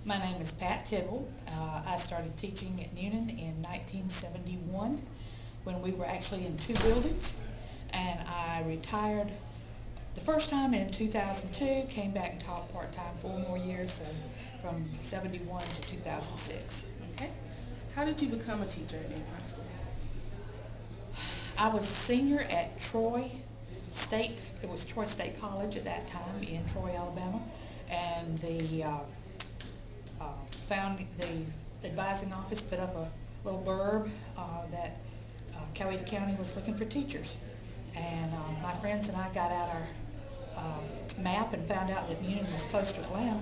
My name is Pat Tidwell. I started teaching at Newnan in 1971 when we were actually in two buildings, and I retired the first time in 2002, came back and taught part-time 4 more years, so from 71 to 2006. Okay. How did you become a teacher in high school? I was a senior at Troy State. It was Troy State College at that time in Troy, Alabama, and the advising office put up a little blurb that Coweta County was looking for teachers. And my friends and I got out our map and found out that Newnan was close to Atlanta.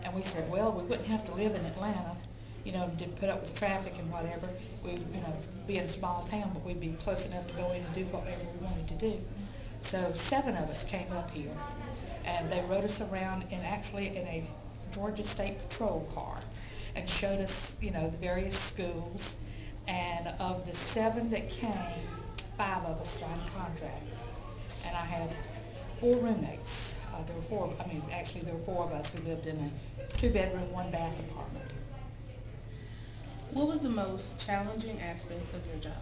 And we said, well, we wouldn't have to live in Atlanta, to put up with traffic and whatever. We'd, be in a small town, but we'd be close enough to go in and do whatever we wanted to do. So 7 of us came up here, and they rode us around in a Georgia State Patrol car and showed us, the various schools. And of the 7 that came, 5 of us signed contracts. And I had 4 roommates. There were 4 of us who lived in a 2-bedroom, 1-bath apartment. What was the most challenging aspect of your job?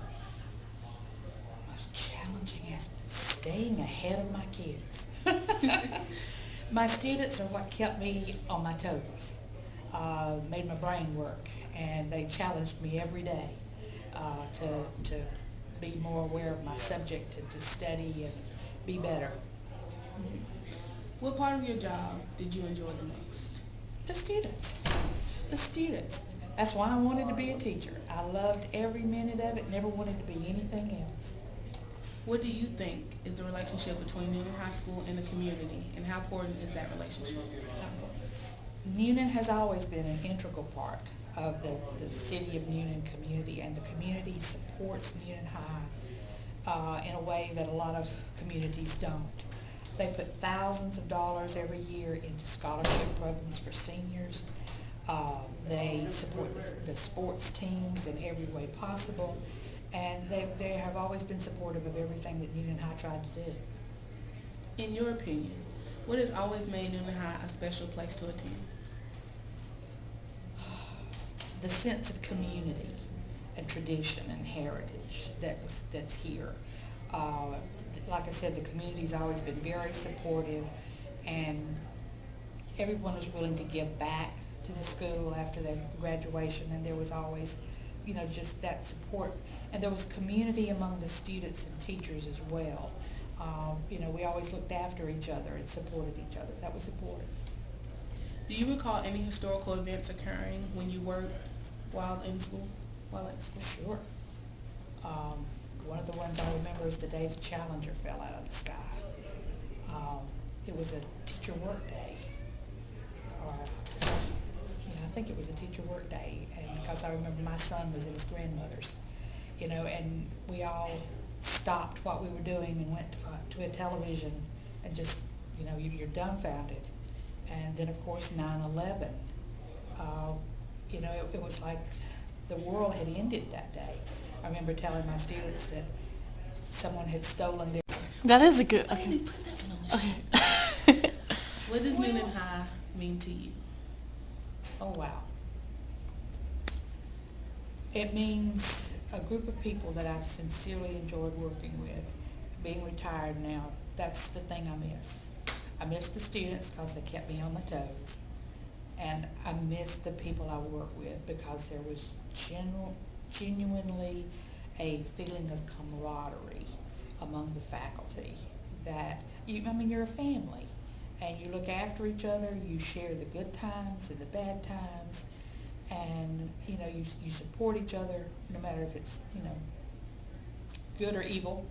Most challenging aspect? Staying ahead of my kids. My students are what kept me on my toes, made my brain work, and they challenged me every day to be more aware of my subject and to study and be better. What part of your job did you enjoy the most? The students. The students. That's why I wanted to be a teacher. I loved every minute of it, never wanted to be anything else. What do you think is the relationship between Newnan High School and the community, and how important is that relationship? Newnan has always been an integral part of the city of Newnan community, and the community supports Newnan High in a way that a lot of communities don't. They put thousands of dollars every year into scholarship programs for seniors. They support the sports teams in every way possible, and they have always been supportive of everything that Newnan High tried to do. In your opinion, what has always made Newnan High a special place to attend? The sense of community and tradition and heritage that's here. Like I said, the community's always been very supportive, and everyone was willing to give back to the school after their graduation, and there was always, just that support. And there was community among the students and teachers as well. We always looked after each other and supported each other. That was important. Do you recall any historical events occurring when you worked while at school? Sure. One of the ones I remember is the day the Challenger fell out of the sky. It was a teacher work day. I think it was a teacher work day, and because I remember my son was at his grandmother's, and we all stopped what we were doing and went to a television and just, you're dumbfounded. And then, of course, 9/11. It was like the world had ended that day. I remember telling my students that someone had stolen their... That is a good... Okay. Okay. What does Newnan High mean to you? Oh, wow. It means a group of people that I've sincerely enjoyed working with. Being retired now, that's the thing I miss. I miss the students because they kept me on my toes. And I miss the people I work with because there was genuinely a feeling of camaraderie among the faculty that, you're a family. And you look after each other, you share the good times and the bad times, and you support each other no matter if it's good or evil.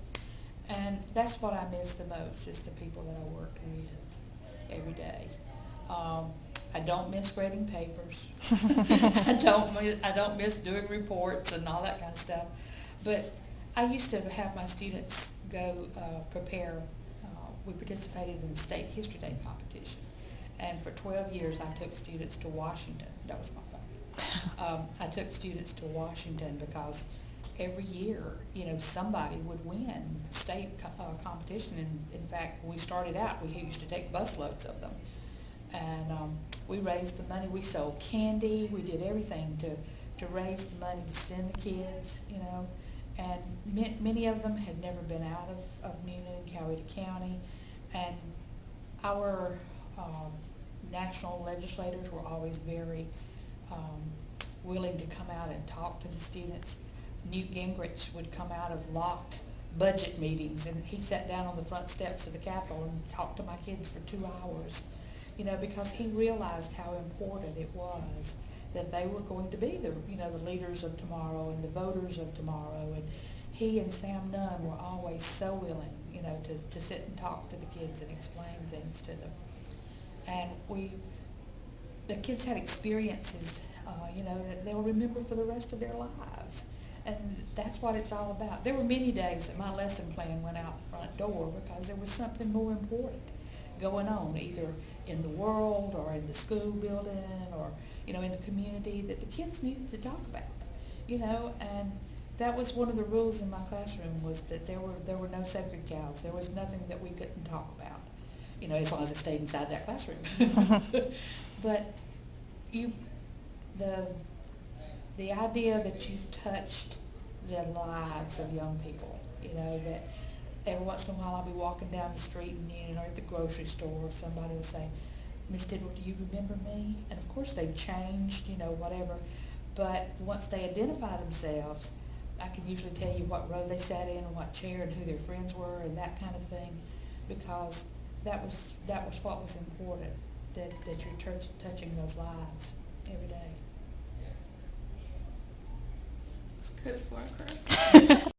And that's what I miss the most, is the people that I work with every day. I don't miss grading papers. I don't miss doing reports and all that kind of stuff. But I used to have my students go prepare. We participated in the State History Day competition. And for 12 years, I took students to Washington. That was my phone. I took students to Washington because every year, somebody would win state competition. And in fact, when we started out, we used to take busloads of them. And we raised the money. We sold candy. We did everything to raise the money to send the kids, you know. And many of them had never been out of Newnan and Coweta County. And our national legislators were always very willing to come out and talk to the students. Newt Gingrich would come out of locked budget meetings, and he sat down on the front steps of the Capitol and talked to my kids for 2 hours, you know, because he realized how important it was that they were going to be the, you know, the leaders of tomorrow and the voters of tomorrow. And he and Sam Nunn were always so willing, you know, to sit and talk to the kids and explain things to them. And the kids had experiences, you know, that they'll remember for the rest of their lives. And that's what it's all about. There were many days that my lesson plan went out the front door because there was something more important going on, either in the world or in the school building or, you know, in the community that the kids needed to talk about, you know. And that was one of the rules in my classroom, was that there were no sacred cows. There was nothing that we couldn't talk about, you know, as long as it stayed inside that classroom. But the idea that you've touched the lives of young people, you know, that every once in a while I'll be walking down the street in Newnan or at the grocery store, or somebody will say, "Miss Tidwell, do you remember me?" And of course they've changed, you know, whatever. But once they identify themselves, I can usually tell you what row they sat in and what chair and who their friends were and that kind of thing, because that was what was important, that you're touching those lives every day. It's good for a crowd.